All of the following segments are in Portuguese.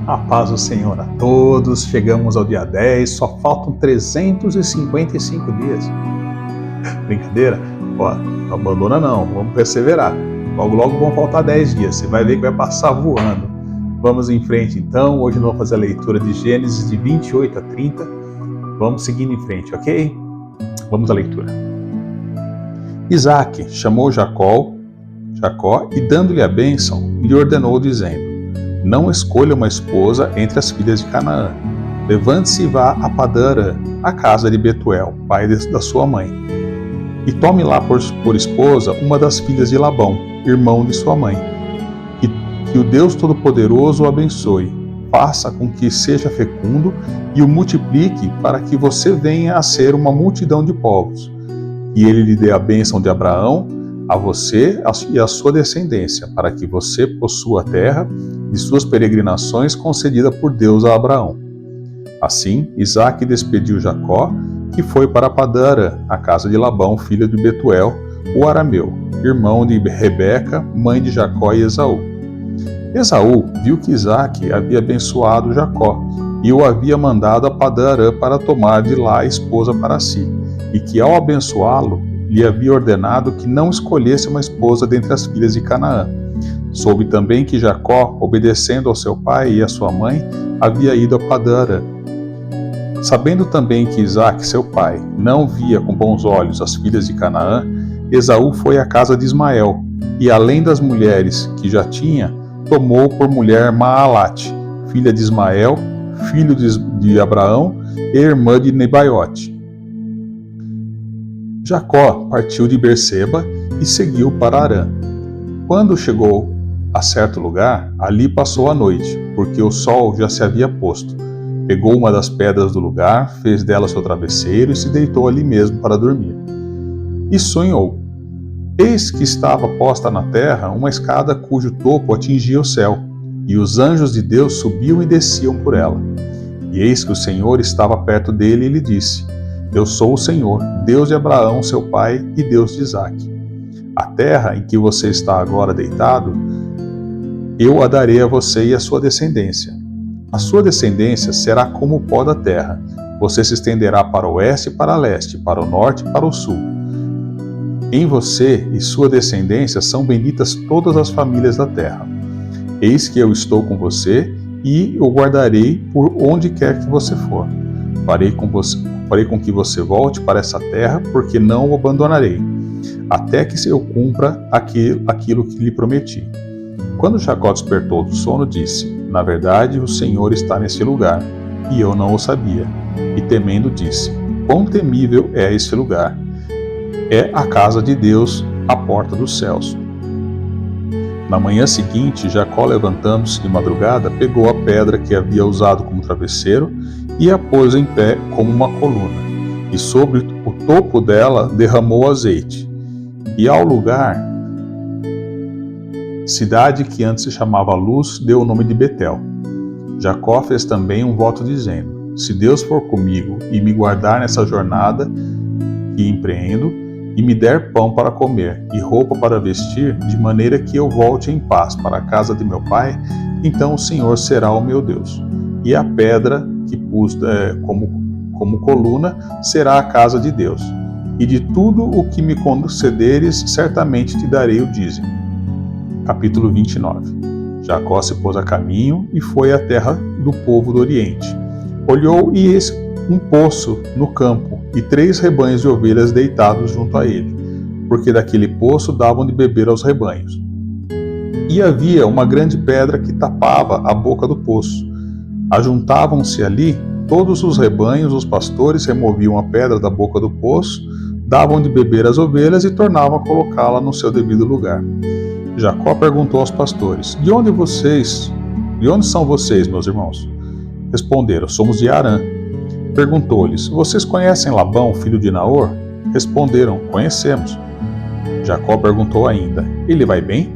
A paz do Senhor a todos, chegamos ao dia 10, só faltam 355 dias. Brincadeira? Ó, não abandona não, vamos perseverar. Logo logo vão faltar 10 dias, você vai ver que vai passar voando. Vamos em frente então, hoje nós vamos fazer a leitura de Gênesis de 28 a 30. Vamos seguindo em frente, ok? Vamos à leitura. Isaac chamou Jacó e dando-lhe a bênção, lhe ordenou dizendo: não escolha uma esposa entre as filhas de Canaã. Levante-se e vá a Padã-arã, a casa de Betuel, pai da sua mãe. E tome lá por esposa uma das filhas de Labão, irmão de sua mãe. Que o Deus Todo-Poderoso o abençoe, faça com que seja fecundo e o multiplique para que você venha a ser uma multidão de povos. E ele lhe dê a bênção de Abraão, a você e a sua descendência, para que você possua a terra de suas peregrinações concedida por Deus a Abraão. Assim, Isaac despediu Jacó, que foi para Padã-arã, a casa de Labão, filho de Betuel, o arameu, irmão de Rebeca, mãe de Jacó e Esaú. Esaú viu que Isaac havia abençoado Jacó e o havia mandado a Padã-arã para tomar de lá a esposa para si, e que ao abençoá-lo, lhe havia ordenado que não escolhesse uma esposa dentre as filhas de Canaã. Soube também que Jacó, obedecendo ao seu pai e à sua mãe, havia ido a Padã-arã. Sabendo também que Isaac, seu pai, não via com bons olhos as filhas de Canaã, Esaú foi à casa de Ismael, e além das mulheres que já tinha, tomou por mulher Maalate, filha de Ismael, filho de Abraão e irmã de Nebaiote. Jacó partiu de Berseba e seguiu para Harã. Quando chegou a certo lugar, ali passou a noite, porque o sol já se havia posto. Pegou uma das pedras do lugar, fez dela seu travesseiro e se deitou ali mesmo para dormir. E sonhou. Eis que estava posta na terra uma escada cujo topo atingia o céu, e os anjos de Deus subiam e desciam por ela. E eis que o Senhor estava perto dele e lhe disse: eu sou o Senhor, Deus de Abraão, seu pai, e Deus de Isaque. A terra em que você está agora deitado, eu a darei a você e a sua descendência. A sua descendência será como o pó da terra. Você se estenderá para o oeste e para o leste, para o norte e para o sul. Em você e sua descendência são benditas todas as famílias da terra. Eis que eu estou com você e o guardarei por onde quer que você for. Farei com que você volte para essa terra, porque não o abandonarei, até que eu cumpra aquilo que lhe prometi. Quando Jacó despertou do sono, disse: na verdade, o Senhor está nesse lugar, e eu não o sabia. E temendo disse: quão temível é esse lugar! É a casa de Deus, a porta dos céus. Na manhã seguinte, Jacó, levantando-se de madrugada, pegou a pedra que havia usado como travesseiro e a pôs em pé como uma coluna, e sobre o topo dela derramou azeite. E ao lugar, cidade que antes se chamava Luz, deu o nome de Betel. Jacó fez também um voto dizendo: se Deus for comigo e me guardar nessa jornada que empreendo, e me der pão para comer e roupa para vestir, de maneira que eu volte em paz para a casa de meu pai, então o Senhor será o meu Deus. E a pedra que pus como coluna será a casa de Deus. E de tudo o que me concederes, certamente te darei o dízimo. Capítulo 29. Jacó se pôs a caminho e foi à terra do povo do Oriente. Olhou e eis um poço no campo e 3 rebanhos de ovelhas deitados junto a ele, porque daquele poço davam de beber aos rebanhos. E havia uma grande pedra que tapava a boca do poço. Ajuntavam-se ali todos os rebanhos, os pastores removiam a pedra da boca do poço, davam de beber às ovelhas e tornavam a colocá-la no seu devido lugar. Jacó perguntou aos pastores: de onde são vocês, meus irmãos? Responderam: somos de Harã. Perguntou-lhes: vocês conhecem Labão, filho de Naor? Responderam: conhecemos. Jacó perguntou ainda: ele vai bem?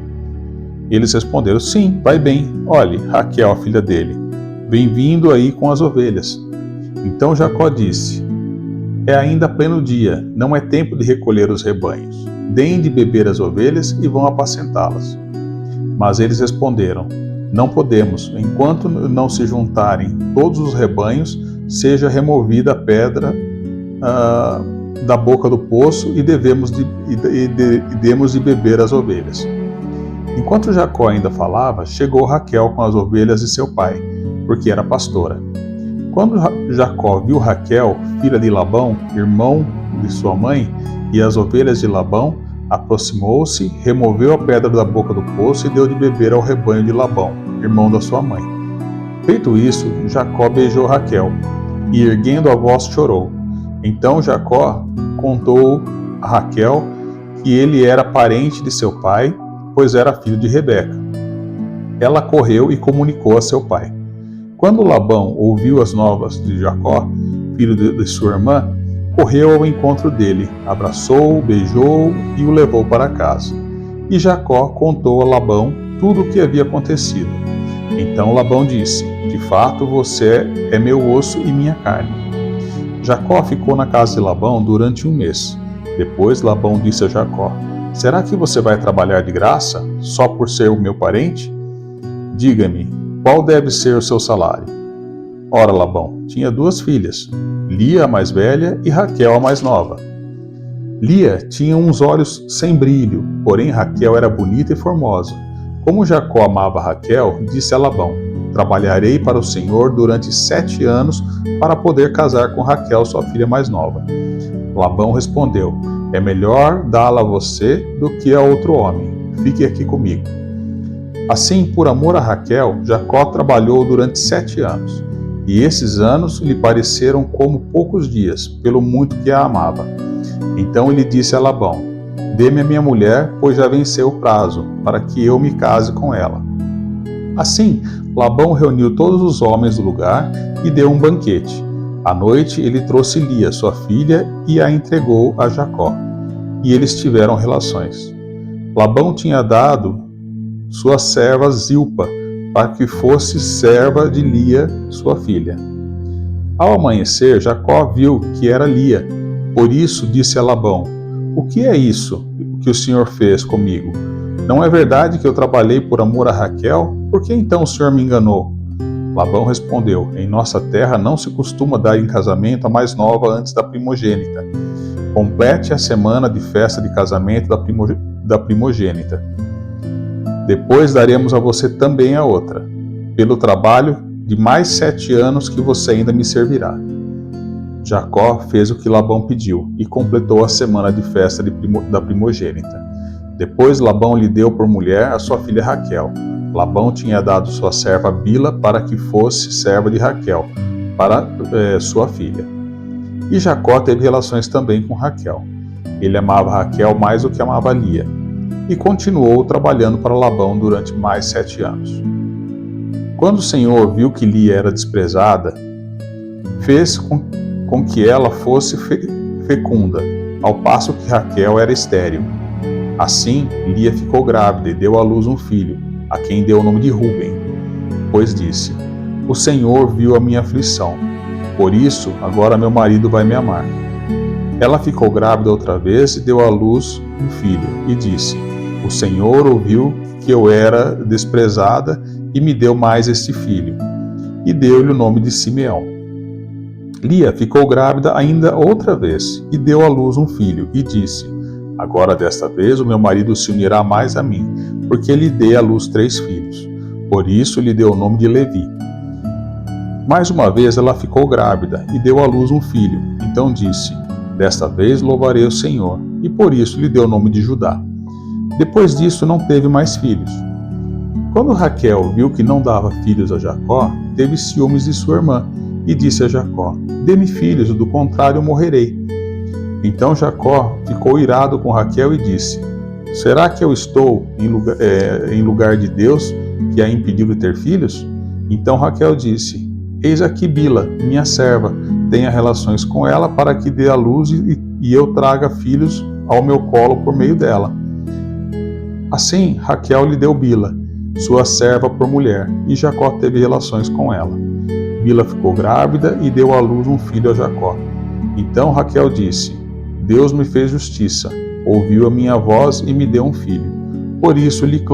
Eles responderam: sim, vai bem. Olhe, Raquel, a filha dele, vem vindo aí com as ovelhas. Então Jacó disse: é ainda pleno dia, não é tempo de recolher os rebanhos. Deem de beber as ovelhas e vão apacentá-las. Mas eles responderam: Não podemos, enquanto não se juntarem todos os rebanhos, seja removida a pedra da boca do poço e demos de beber às ovelhas. Enquanto Jacó ainda falava, chegou Raquel com as ovelhas de seu pai, porque era pastora. Quando Jacó viu Raquel, filha de Labão, irmão de sua mãe, e as ovelhas de Labão, aproximou-se, removeu a pedra da boca do poço e deu de beber ao rebanho de Labão, irmão da sua mãe. Feito isso, Jacó beijou Raquel, e erguendo a voz chorou. Então Jacó contou a Raquel que ele era parente de seu pai, pois era filho de Rebeca. Ela correu e comunicou a seu pai. Quando Labão ouviu as novas de Jacó, filho de sua irmã, correu ao encontro dele, abraçou-o, beijou-o e o levou para casa. E Jacó contou a Labão tudo o que havia acontecido. Então Labão disse: de fato, você é meu osso e minha carne. Jacó ficou na casa de Labão durante 1 mês. Depois Labão disse a Jacó: será que você vai trabalhar de graça, só por ser o meu parente? Diga-me, qual deve ser o seu salário? Ora, Labão tinha 2 filhas, Lia, a mais velha, e Raquel, a mais nova. Lia tinha uns olhos sem brilho, porém Raquel era bonita e formosa. Como Jacó amava Raquel, disse a Labão: trabalharei para o Senhor durante 7 anos para poder casar com Raquel, sua filha mais nova. Labão respondeu: é melhor dá-la a você do que a outro homem. Fique aqui comigo. Assim, por amor a Raquel, Jacó trabalhou durante 7 anos. E esses anos lhe pareceram como poucos dias, pelo muito que a amava. Então ele disse a Labão: dê-me a minha mulher, pois já venceu o prazo, para que eu me case com ela. Assim, Labão reuniu todos os homens do lugar e deu um banquete. À noite ele trouxe Lia, sua filha, e a entregou a Jacó. E eles tiveram relações. Labão tinha dado sua serva Zilpa, para que fosse serva de Lia, sua filha. Ao amanhecer, Jacó viu que era Lia. Por isso disse a Labão: o que é isso que o Senhor fez comigo? Não é verdade que eu trabalhei por amor a Raquel? Por que então o Senhor me enganou? Labão respondeu: em nossa terra não se costuma dar em casamento a mais nova antes da primogênita. Complete a semana de festa de casamento da primogênita. Depois daremos a você também a outra, pelo trabalho de mais 7 anos que você ainda me servirá. Jacó fez o que Labão pediu e completou a semana de festa da primogênita. Depois Labão lhe deu por mulher a sua filha Raquel. Labão tinha dado sua serva Bila para que fosse serva de Raquel, para sua filha. E Jacó teve relações também com Raquel. Ele amava Raquel mais do que amava Lia. E continuou trabalhando para Labão durante mais 7 anos. Quando o Senhor viu que Lia era desprezada, fez com que ela fosse fecunda, ao passo que Raquel era estéril. Assim, Lia ficou grávida e deu à luz um filho, a quem deu o nome de Ruben, pois disse: o Senhor viu a minha aflição, por isso agora meu marido vai me amar. Ela ficou grávida outra vez e deu à luz um filho, e disse: o Senhor ouviu que eu era desprezada e me deu mais este filho. E deu-lhe o nome de Simeão. Lia ficou grávida ainda outra vez e deu à luz um filho e disse: agora desta vez o meu marido se unirá mais a mim, porque lhe dei à luz 3 filhos. Por isso lhe deu o nome de Levi. Mais uma vez ela ficou grávida e deu à luz um filho. Então disse: desta vez louvarei o Senhor. E por isso lhe deu o nome de Judá. Depois disso não teve mais filhos. Quando Raquel viu que não dava filhos a Jacó, teve ciúmes de sua irmã e disse a Jacó: dê-me filhos, do contrário morrerei. Então Jacó ficou irado com Raquel e disse: será que eu estou em lugar de Deus, que a impediu de ter filhos? Então Raquel disse: eis aqui Bila, minha serva, tenha relações com ela para que dê à luz e eu traga filhos ao meu colo por meio dela. Assim, Raquel lhe deu Bila, sua serva, por mulher, e Jacó teve relações com ela. Bila ficou grávida e deu à luz um filho a Jacó. Então Raquel disse: Deus me fez justiça, ouviu a minha voz e me deu um filho. Por isso lhe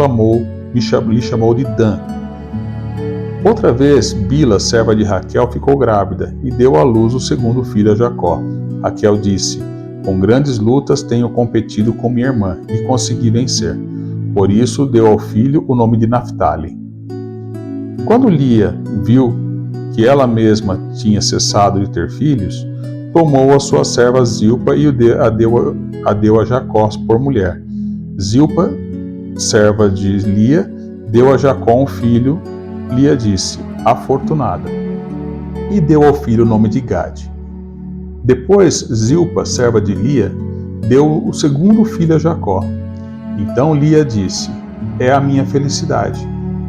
chamou de Dan. Outra vez, Bila, serva de Raquel, ficou grávida e deu à luz o segundo filho a Jacó. Raquel disse: com grandes lutas tenho competido com minha irmã e consegui vencer. Por isso deu ao filho o nome de Naftali. Quando Lia viu que ela mesma tinha cessado de ter filhos, tomou a sua serva Zilpa e a deu a Jacó por mulher. Zilpa, serva de Lia, deu a Jacó um filho. Lia disse: afortunada, e deu ao filho o nome de Gade. Depois, Zilpa, serva de Lia, deu o segundo filho a Jacó. Então Lia disse: é a minha felicidade,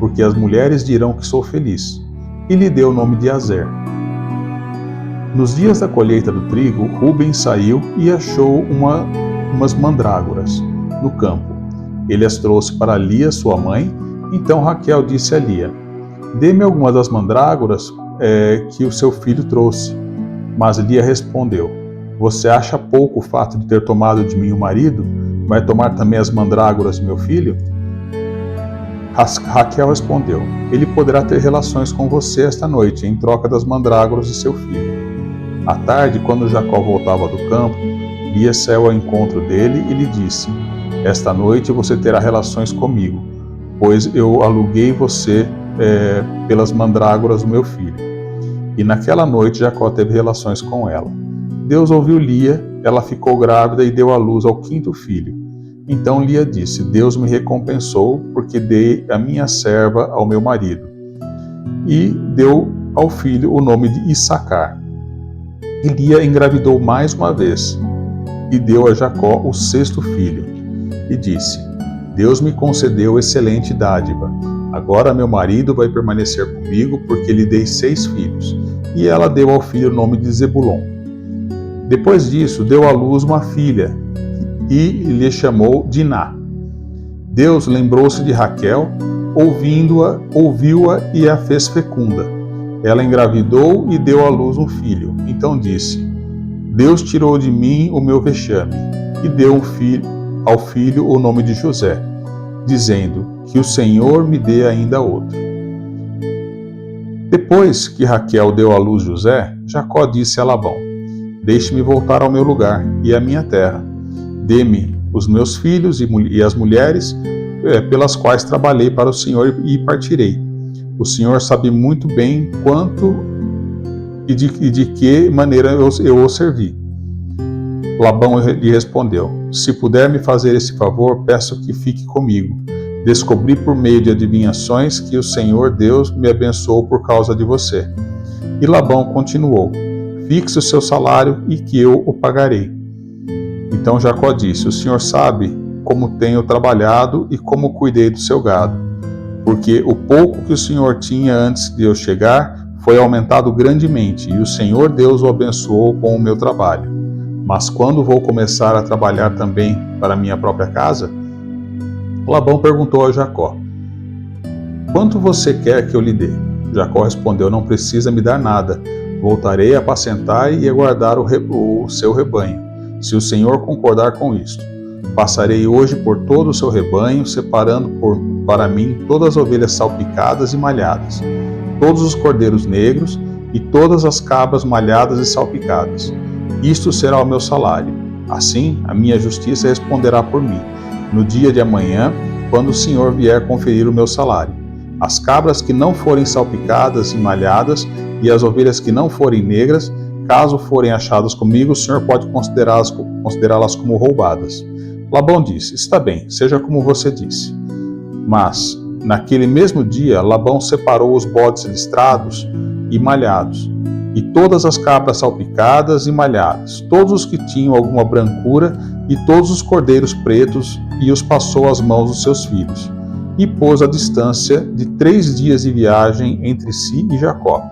porque as mulheres dirão que sou feliz. E lhe deu o nome de Azer. Nos dias da colheita do trigo, Ruben saiu e achou umas mandrágoras no campo. Ele as trouxe para Lia, sua mãe. Então Raquel disse a Lia: dê-me algumas das mandrágoras que o seu filho trouxe. Mas Lia respondeu: você acha pouco o fato de ter tomado de mim o marido? Vai tomar também as mandrágoras de meu filho? Raquel respondeu: ele poderá ter relações com você esta noite, em troca das mandrágoras de seu filho. À tarde, quando Jacó voltava do campo, Lia saiu ao encontro dele e lhe disse: esta noite você terá relações comigo, pois eu aluguei você pelas mandrágoras do meu filho. E naquela noite Jacó teve relações com ela. Deus ouviu Lia, ela ficou grávida e deu à luz ao quinto filho. Então Lia disse: Deus me recompensou, porque dei a minha serva ao meu marido. E deu ao filho o nome de Issacar. E Lia engravidou mais uma vez, e deu a Jacó o sexto filho. E disse: Deus me concedeu excelente dádiva. Agora meu marido vai permanecer comigo, porque lhe dei 6 filhos. E ela deu ao filho o nome de Zebulon. Depois disso, deu à luz uma filha, e lhe chamou Diná. Deus lembrou-se de Raquel, ouviu-a e a fez fecunda. Ela engravidou e deu à luz um filho. Então disse: Deus tirou de mim o meu vexame, e deu ao filho o nome de José, dizendo: que o Senhor me dê ainda outro. Depois que Raquel deu à luz José, Jacó disse a Labão: deixe-me voltar ao meu lugar e à minha terra. Dê-me os meus filhos e as mulheres pelas quais trabalhei para o Senhor e partirei. O Senhor sabe muito bem quanto e de que maneira eu o servi. Labão lhe respondeu: se puder me fazer esse favor, peço que fique comigo. Descobri por meio de adivinhações que o Senhor Deus me abençoou por causa de você. E Labão continuou: fixe o seu salário e que eu o pagarei. Então Jacó disse: o Senhor sabe como tenho trabalhado e como cuidei do seu gado, porque o pouco que o Senhor tinha antes de eu chegar foi aumentado grandemente, e o Senhor Deus o abençoou com o meu trabalho. Mas quando vou começar a trabalhar também para minha própria casa? Labão perguntou a Jacó: quanto você quer que eu lhe dê? Jacó respondeu: não precisa me dar nada. Voltarei a apacentar e a guardar o seu rebanho, se o Senhor concordar com isto. Passarei hoje por todo o seu rebanho, separando para mim todas as ovelhas salpicadas e malhadas, todos os cordeiros negros e todas as cabras malhadas e salpicadas. Isto será o meu salário. Assim, a minha justiça responderá por mim, no dia de amanhã, quando o Senhor vier conferir o meu salário. As cabras que não forem salpicadas e malhadas, e as ovelhas que não forem negras, caso forem achadas comigo, o Senhor pode considerá-las como roubadas. Labão disse: está bem, seja como você disse. Mas, naquele mesmo dia, Labão separou os bodes listrados e malhados, e todas as cabras salpicadas e malhadas, todos os que tinham alguma brancura, e todos os cordeiros pretos, e os passou às mãos dos seus filhos, e pôs a distância de 3 dias de viagem entre si e Jacó.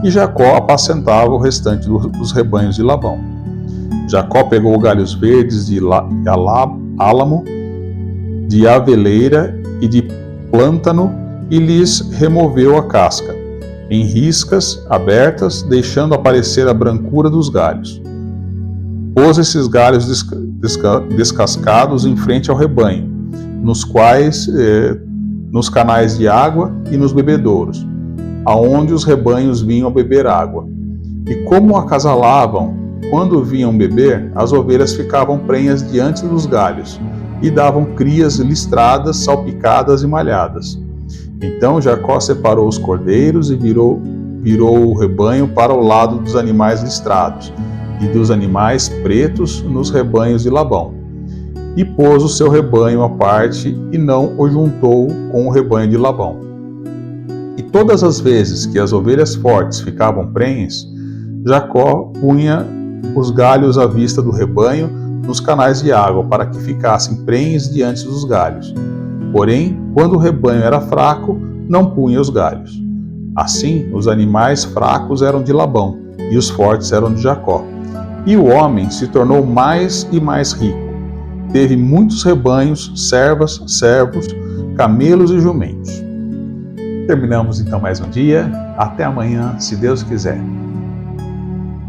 E Jacó apacentava o restante dos rebanhos de Labão. Jacó pegou galhos verdes de álamo, de aveleira e de plântano, e lhes removeu a casca, em riscas abertas, deixando aparecer a brancura dos galhos. Pôs esses galhos descascados em frente ao rebanho, nos canais de água e nos bebedouros. aonde os rebanhos vinham beber água. E como acasalavam, quando vinham beber, as ovelhas ficavam prenhas diante dos galhos, e davam crias listradas, salpicadas e malhadas. Então Jacó separou os cordeiros e virou o rebanho para o lado dos animais listrados, e dos animais pretos nos rebanhos de Labão. E pôs o seu rebanho à parte, e não o juntou com o rebanho de Labão. E todas as vezes que as ovelhas fortes ficavam prenhes, Jacó punha os galhos à vista do rebanho nos canais de água, para que ficassem prenhes diante dos galhos. Porém, quando o rebanho era fraco, não punha os galhos. Assim, os animais fracos eram de Labão, e os fortes eram de Jacó. E o homem se tornou mais e mais rico. Teve muitos rebanhos, servas, servos, camelos e jumentos. Terminamos então mais um dia. Até amanhã, se Deus quiser.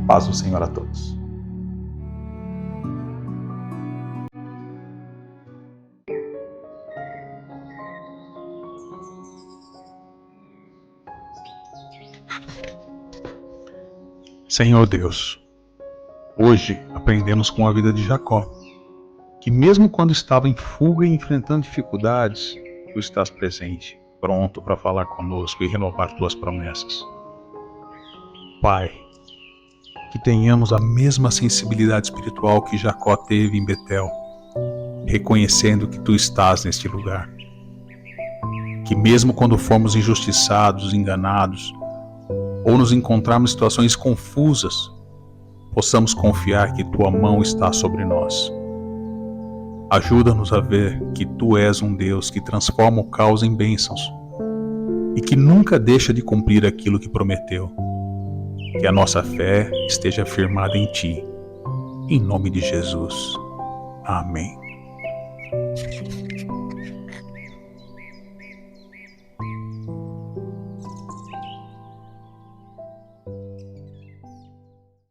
Paz do Senhor a todos. Senhor Deus, hoje aprendemos com a vida de Jacó, que mesmo quando estava em fuga e enfrentando dificuldades, Tu estás presente, pronto para falar conosco e renovar Tuas promessas. Pai, que tenhamos a mesma sensibilidade espiritual que Jacó teve em Betel, reconhecendo que Tu estás neste lugar. Que mesmo quando formos injustiçados, enganados, ou nos encontrarmos em situações confusas, possamos confiar que Tua mão está sobre nós. Ajuda-nos a ver que Tu és um Deus que transforma o caos em bênçãos e que nunca deixa de cumprir aquilo que prometeu. Que a nossa fé esteja firmada em Ti. Em nome de Jesus. Amém.